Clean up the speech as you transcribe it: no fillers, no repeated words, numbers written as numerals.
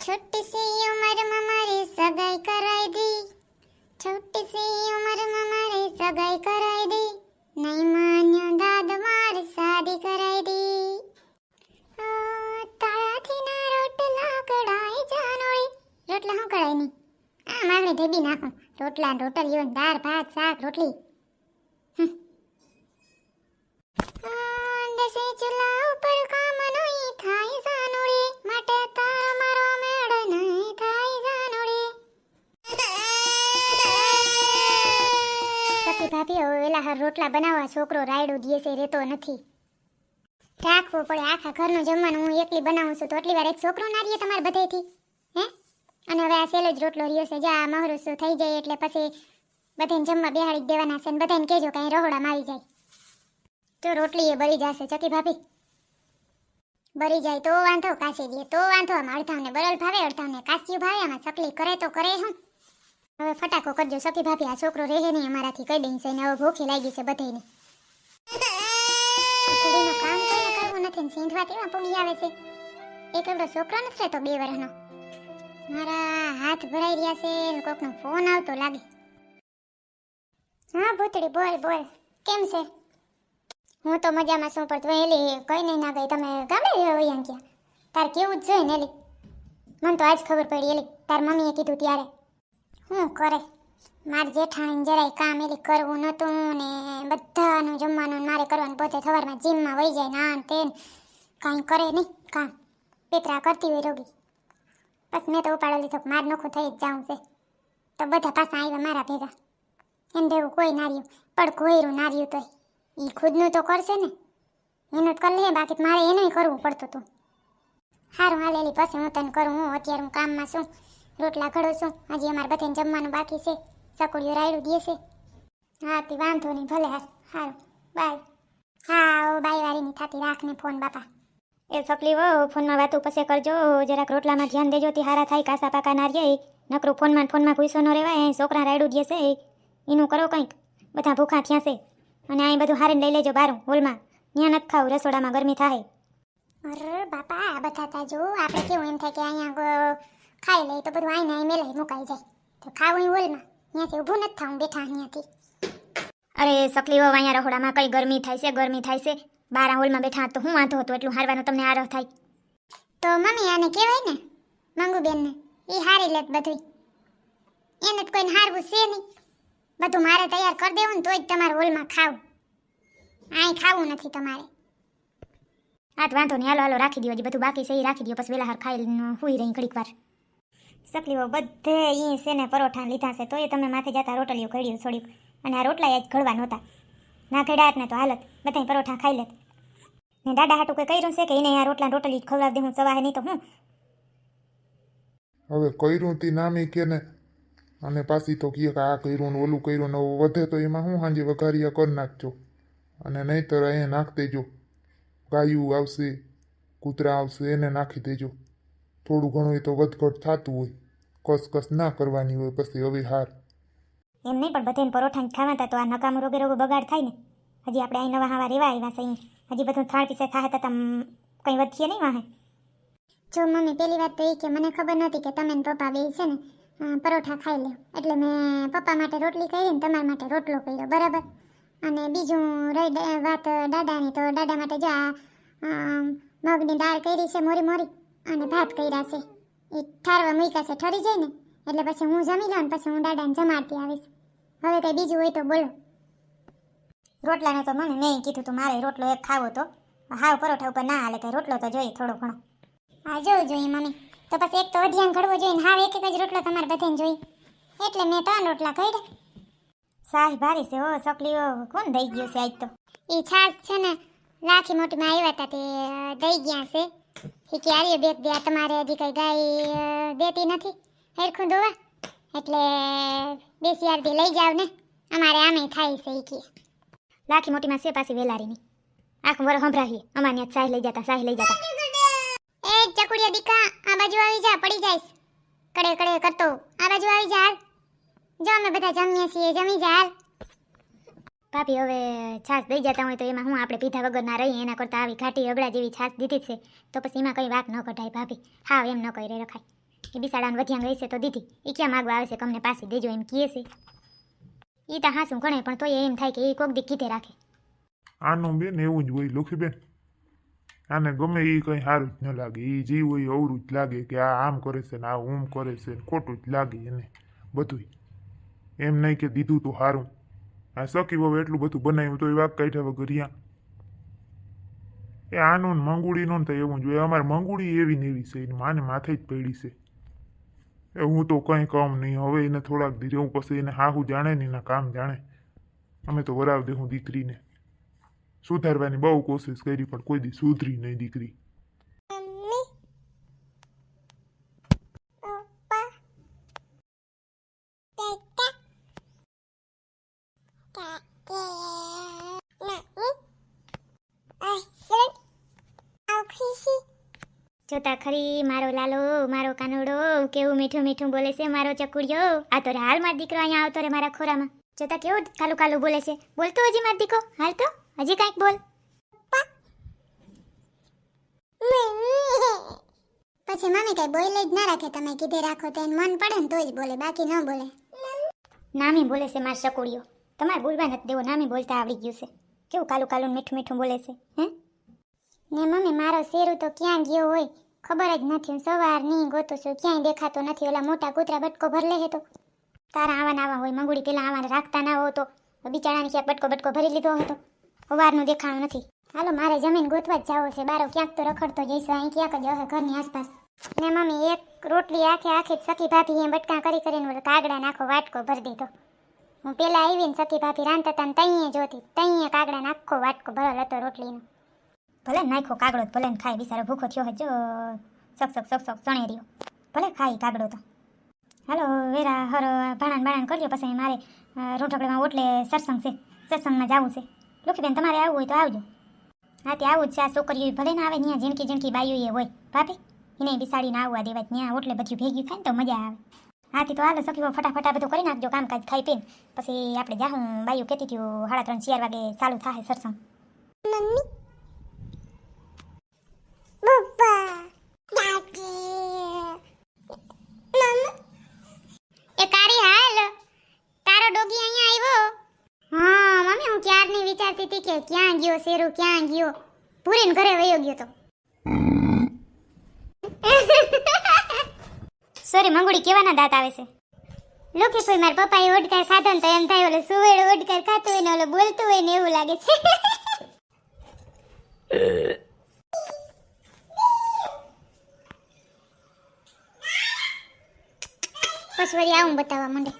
छोटी सी उम्र में मारी सगाई कराई दी, छोटी सी उम्र में मारी सगाई कराई दी, नहीं मान्यो दाद मारी शादी कराई दी। ताळाથી ના રોટલા કડાઈ જાનોળી, રોટલા હું કડાઈ ની આ માગણી ઢેબી નાખું, રોટલા ને રોટલીઓ ને દાળ ભાત શાક રોટલી। દેશી ચૂલા ઉપર કામ નહીં થાય જાનોળી, માટે તારો મારો મેળ નહીં થાય જાનોળી। સખી ભાભી હવે વેલા હાર રોટલા બનાવવા છોકરો રાયડો દિવસે રહેતો નથી, રાખવું પડે આખા ઘરનું જમવાનું હું એકલી બનાવું છું તો એટલી વાર એક છોકરો ના રહીએ તમારે બધેથી હે। અને હવે આ સેલો જ રોટલો રહ્યો છે, જા મહરુસો થઈ જાય એટલે પછી બધાને જમવા બેહાડી દેવાના છે ને બધાને કહેજો કે અહીં રહોડામાં આવી જાય તો રોટલી એ બળી જશે। ચકી ભાભી બળી જાય તો વાંધો, કાચી દે તો વાંધો, આમાં અડધાને બરલ ભાવે અડધાને કાચિયું ભાવે, આમાં ચકલી કરે તો કરે હું। હવે ફટાકો કરજો સખી ભાભી, આ છોકરો રહે નહીં અમારાથી કહી દઈ છે ને હવે ભૂખી લાગી છે બધાને। કામ કોઈને કરવું નથી ને સીંધવા તેવા પૂગી આવે છે, એક એવડો છોકરો નથી રહેતો 2 વર્ષનો। મારા હાથ ભરાઈ રહ્યા છે ને કોકનો ફોન આવતો લાગે। હા ભૂતડી બોલ બોલ, કેમ છે? હું તો મજામાં છું પણ તું એલી કઈ નહીં ના ગઈ, તમે ગામડે વયા ગયા? તાર કેવું જ જોઈએ ને એલી, મને તો આજ ખબર પડી એલી તાર મમ્મીએ કીધું ત્યારે। શું કરે માર જેઠાણીને જરાય કામ એલી કરવું નહોતું ને બધાનું જમવાનું મારે કરવાનું, પોતે સવારમાં જીમમાં વહી જાય ના તે કાંઈ કરે નહીં કામ, પેતરા કરતી હોય રોગી। બસ મેં તો ઉપાડો લીધો માર નોખું થઈ જ જાઉં છે તો બધા પાછા આવ્યા મારા ભેગા, એને ભેગું કોઈ નાર્યું પણ કોઈરું નાર્યું તોય એ ખુદનું તો કરશે ને, એનું જ કરી લે, બાકી મારે એનું કરવું પડતું હતું। સારું હાલેલી પછી હું તને કરું, હું અત્યારે હું કામમાં છું, રોટલા ઘડું છું, હજી અમારે બધાને જમવાનું બાકી છે, સકુડીઓ રાયડું દે છે। હા તે વાંધો નહીં ભલે, હાર સારું બાય। હા બાય વાળીની થાતી રાખને ફોન બાપા। એ સકલી વો ફોનમાં વાતું પછી કરજો, જરાક રોટલામાં ધ્યાન દેજો તે હારા થાય, કાસા પાકા ના રહીએ, નકરું ફોનમાં ભૂસો ન રહેવાય, છોકરા રાયડું દે છે એનું કરો કંઈક, બધા ભૂખા થયા છે। અને અહીં બધું હારીને લઈ લેજો બારું હોલમાં, ત્યાં નથી ખાવું, રસોડામાં ગરમી થાય। અરે બાપા આ બધા તા જો આપણે કેવું એમ થાય કે અહીંયા ખાઈ લઈએ તો બધું આઈને અહીં મેલાઈ મુકાઈ જાય, તો ખાવું હોલમાં, ત્યાંથી ઊભું નથી થવું બેઠા અહીંયાથી। અરે સકલી વહુ અહીંયા રહોડામાં કઈ ગરમી થાય છે, ગરમી થાય છે, બારા હોલમાં બેઠા તો હું વાંધો હતો એટલું હારવાનું તમને આરહ થાય? તો મમ્મી આને કહેવાય ને મંગુબેનને, એ હારી લેત બધું, એને જ કોઈને હારવું છે નહીં, બધું મારે તૈયાર કરી દેવું ને તોય જ તમારે હોલમાં ખાવું, અહીં ખાવું નથી તમારે। હા તો વાંધો નહીં, હાલો હાલો રાખી દો, હજી બધું બાકી છે એ રાખી દો, પછી વેલા હાર ખાઈ હુઈ રહી ઘડીક વાર। સકલીઓ બધે એ છે ને પરોઠા લીધા છે તો એ તમે માથે જતા રોટલીઓ ઘડ્યું છોડ્યું, અને આ રોટલા જ ઘડવા નહોતા, ના ઘડ્યા ને તો હાલત બધા પરોઠા ખાઈ લેત ને દાદા હાટું કંઈ કર્યું છે કે એને આ રોટલી ખવડાવી દે હું સવારે, નહીં તો હું હવે કર્યું તી નામી કે ને, અને પાછી તો કહે કે આ કર્યું ને ઓલું કર્યું ને વધે તો એમાં હું સાંજે વઘારિયા કરી નાખજો, અને નહીંતર અહીંયા નાખી દેજો, ગાયું આવશે કૂતરા આવશે એને નાખી દેજો, થોડું ઘણું એ તો વધઘટ થતું હોય, કસકસ ના કરવાની હોય પછી હવે હાર। એમ નહીં પણ બધાને પરોઠા ખાવા હતા તો આ નકામું રોગે રોગો બગાડ થાય ને, હજી આપણે અહીં નવા હવા રેવા આવ્યા છે, હજી બધું થાળ પીસે થાય તો કંઈ વધીએ નહીં વાહે। જો મમ્મી પેલી વાત તો એ કે મને ખબર નહોતી કે તમે ને પપ્પા બે છે ને પરોઠા ખાઈ લે, એટલે મેં પપ્પા માટે રોટલી કરી ને તમારા માટે રોટલો કર્યો બરાબર। અને બીજું રહી વાત દાદાની, તો દાદા માટે જો મગની દાળ કરી છે મોરી મોરી, અને ભાત કર્યા છે, એ ઠારવા મૂક્યા છે, ઠરી જાય ને એટલે પછી હું જમી લઉં ને પછી હું દાદાને જમાડતી આવીશ। હવે કંઈ બીજું હોય તો બોલો। રોટલાનો તો મને મેં કીધું તું મારે રોટલો એક ખાવો તો, હાવ પરોઠા ઉપર ના હાલે, કંઈ રોટલો તો જોઈએ થોડો ઘણો। હા જોવું જોઈએ મમ્મી, તો પછી એક તો અધ્યાન ઘડવો જોઈએ ને હાવ એક જ રોટલો તમારે બધાને જોઈએ, એટલે મેં 3 રોટલા કર્યા। સાહી ભારી છે હો સકલીઓ, કોણ દઈ ગયો છે આજ તો? એ છાશ છે ને રાખી મોટીમાં આવ્યા હતા તે દઈ ગયા છે, એ કે આર્ય બેગ દે, તમારે હજી કઈ ગાય દેતી નથી હેરખું દોવા, એટલે બેસી આરતી લઈ જાવ ને, અમારે આમે થાય છે એ કે રાખી મોટીમાં છે પાછી વેલારીની, આખું વર સંભળાવીએ અમારી સાહી લઈ જતા। એ ચકુડિયા દીકા આ બાજુ આવી જા, પડી જાઈશ કડે કડે કરતો, આ બાજુ આવી જા હાલ, જો અમે બધા જમીએ છીએ, જમી જા હાલ। ભાભી હવે છાશ દઈ જતા હોય તો એમાં હું આપણે પીધા વગર ના રહીએ, એના કરતાં આવી ઘાટી રગડા જેવી છાશ દીધી છે તો પછી એમાં કંઈ વાત ન કઢાય ભાભી, હા એમ ન કહી રખાય, એ બિસાડાને વધ્યા ગઈ છે તો દીધી એ ક્યાં માગવા આવે છે કે અમને પાછી દેજો એમ કહે છે. એ તો હાસું ગણે પણ તોય એમ થાય કે એ કોક દી કીધે રાખે. આનું બેન એવું જ હોય લખીબેન. આને ગમે એ કંઈ સારું જ ન લાગે. એ જે હોય અવરું જ લાગે કે આ આમ કરે છે ને આ ઊમ કરે છે ને ખોટું જ લાગે એને બધું. એમ નહીં કે દીધું તો સારું. આ સખી હવે એટલું બધું બનાવ્યું તો એ વાક કાઢ્યા વગર રહ્યા. એ આનું ને મંગુડી નો થાય એવું જોઈએ. અમારે મંગુડી એવી ને એવી છે એની માને માથે જ પડી છે. એ હું તો કંઈ કામ નહીં. હવે એને થોડાક દી રહેવું પછી એને હાહુ જાણે ને એના કામ જાણે. અમે તો વરાવ દેવું દીકરીને. સુધારવાની બહુ કોશિશ કરી પણ કોઈ દી સુધરી નહીં દીકરી. જોતા ખરી મારો લાલો મારો કાનુડો કેવું મીઠું મીઠું બોલે છે મારો ચકુડિયો. આ તો હાલ મારો દીકરો અહીંયા આવતો રે મારા ખોરામાં. જોતા કેવું કાલું કાલું બોલે છે. બોલતો હજી મારો દીકો હાલ તો હજી કાંઈક બોલ. પછી મમ્મી કઈ બોલે જ ના રાખે. તમે કીધે રાખો તો એને મન પડે ને તો જ બોલે બાકી ન બોલે. નામી બોલે છે મારો ચકુડિયો. તમારે બોલવા નથી દેવો. નામી બોલતા આવડી ગયું છે. કેવું કાલું કાલું મીઠું મીઠું બોલે છે હે. ને મમ્મી મારો શેરું તો ક્યાં ગયો હોય ખબર જ નથી. સવારની ગોતું છું ક્યાંય દેખાતો નથી. ઓલા મોટા કૂતરા બટકો ભર લે તો તારા આવા હોય મંગુડી પેલા આવા રાખતા ના હો તો બિચારાને ક્યાંક બટકો ભરી લીધો હતો. સવારનું દેખાણું નથી. હાલો મારે જમીન ગોતવા જ જાવો છે. બારો ક્યાંક તો રખડતો જઈશ અહીં ક્યાંક જ હશે ઘરની આસપાસ. ને મમ્મી એક રોટલી આખે સખી ભાભી એ બટકા કરી કરીને કાગડા નાખો વાટકો ભરી દીધો. હું પેલા આવીને સખી ભાભી રાંધતા હતા ને તઈએ જોતી તઈએ કાગડા નાખો વાટકો ભરેલ હતો રોટલીનો. ભલે નાખો કાગડો ભલે ને ખાય. બિચારો ભૂખો થયો હજો સક ચણે રહ્યો. ભલે ખાય કાગડો તો. હાલો વેરા હર ભાણાન કર્યો પછી મારે રોટકડીમાં ઓટલે સત્સંગ છે. સત્સંગમાં જવું છે. લોખીબેન તમારે આવવું હોય તો આવજો. હા તે આવું જ છે. આ છોકરીઓ ભલે ને આવે ત્યાં ઝીણકી બાઈઓ એ હોય ભાભી એને બિસાડીને આવવા દેવાય. ત્યાં ઓટલે બધું ભેગી થાય ને તો મજા આવે. હાથી તો હાલો સખીઓ ફટાફટ બધું કરી નાખજો કામકાજ ખાઈ પીને પછી આપણે જાહું. બાઈઓ કહેતી હતી 3:30-4 વાગે ચાલુ થાય સત્સંગ. મમ્મી એ કારી હાલ તારો ડોગી અહીંયા આવ્યો. હા મમ્મી હું ક્યારની વિચારતી હતી કે ક્યાં ગયો શેરુ ક્યાં ગયો. પૂરીને ઘરે વયો ગયો તો. સોરી મંગુડી કેવાના દાંત આવે છે. લોકી કોઈ મારા પપ્પાએ ઓડકાર ખાધો ને તો એમ થાય ઓલો સુવેડ ઓડકાર ખાતો હોય ને ઓલો બોલતો હોય ને એવું લાગે છે. પછી વળી આવું બતાવવા માંડે.